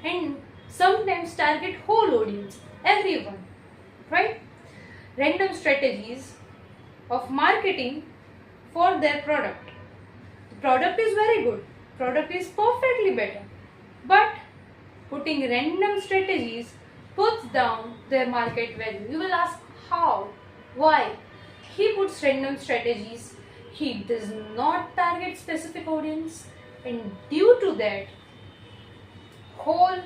and sometimes target whole audience, everyone, right? Random strategies of marketing for their product. The product is very good, product is perfectly better, but putting random strategies puts down their market value. You will ask how, why? He puts random strategies, he does not target specific audience, and due to that whole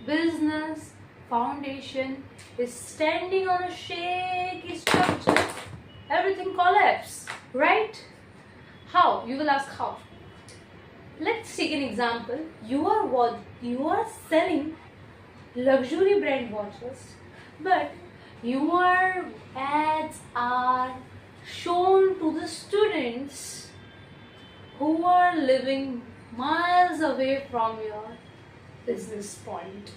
business foundation is standing on a shaky structure. Everything collapses, right? How? You will ask how. Let's take an example. You are selling luxury brand watches, but your ads are shown to the students who are living miles away from your business point.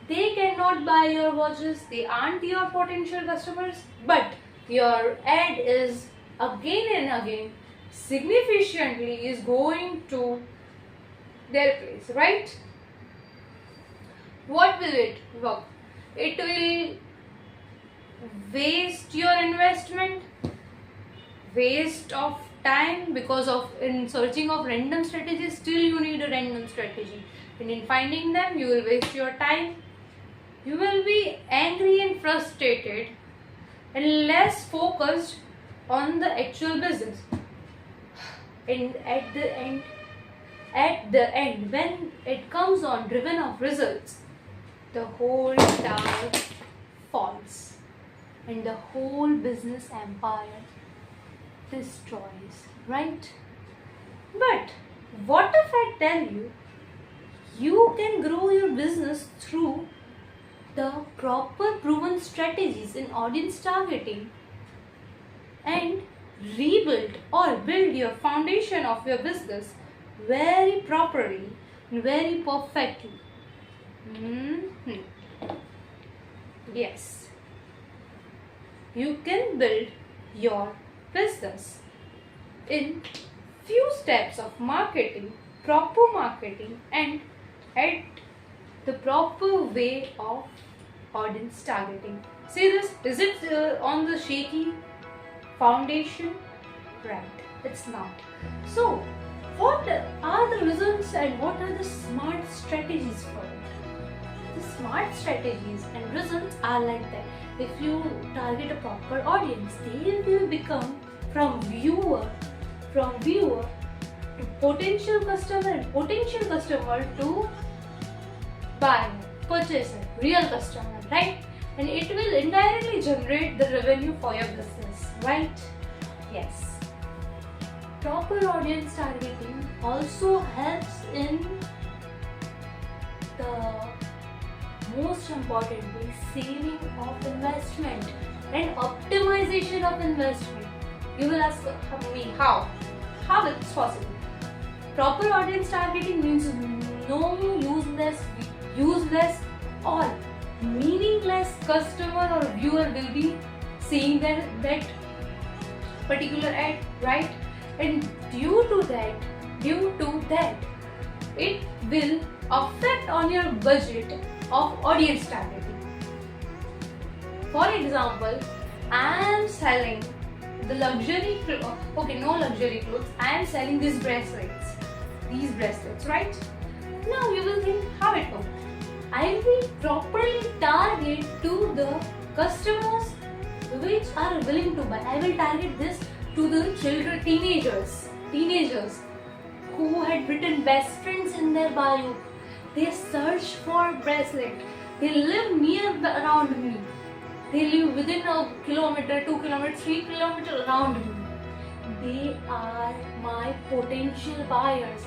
They cannot buy your watches, they aren't your potential customers, but your ad is again and again significantly is going to their place, right? What will it work? It will waste your investment, waste of time, because of in searching of random strategies still you need a random strategy, and in finding them you will waste your time. You will be angry and frustrated and less focused on the actual business. And at the end, when it comes on driven of results, the whole tower falls and the whole business empire destroys, right? But what if I tell you, you can grow your business through the proper proven strategies in audience targeting and rebuild or build your foundation of your business very properly and very perfectly. Yes, you can build your business in few steps of marketing, proper marketing, and at the proper way of audience targeting. See this? Is it on the shaky foundation? Right, it's not. So, what are the results and what are the smart strategies for it? The smart strategies and results are like that. If you target a proper audience, they will become from viewer to potential customer, and potential customer to buyer, purchaser, real customer, right? And it will indirectly generate the revenue for your business, right? Yes. Proper audience targeting also helps in the most importantly saving of investment and optimization of investment. You will ask me how? How it's possible? Proper audience targeting means no useless or meaningless customer or viewer will be seeing that particular ad, right? And due to that it will affect on your budget of audience targeting. For example, I am selling the luxury no luxury clothes, I am selling these bracelets, right? Now you will think how it works. I will properly target to the customers which are willing to buy. I will target this to the children, teenagers who had written best friends in their bio. They search for bracelet. They live near around me. They live within a kilometer, 2 kilometers, 3 kilometers around me. They are my potential buyers.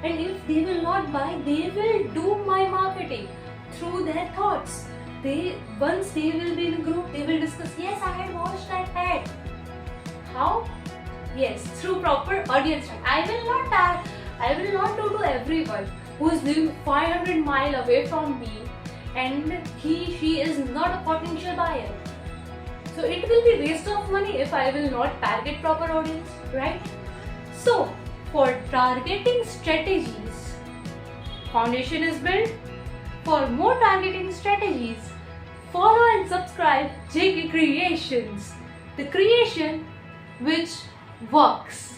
And if they will not buy, they will do my marketing through their thoughts. Once they will be in a group, they will discuss, yes, I had watched that ad. How? Yes, through proper audience. I will not do to everyone who is living 500 miles away from me and she is not a potential buyer. So it will be waste of money if I will not target proper audience, right? So for targeting strategies, Foundation is built. For more targeting strategies, follow and subscribe JK Creations, the creation which works.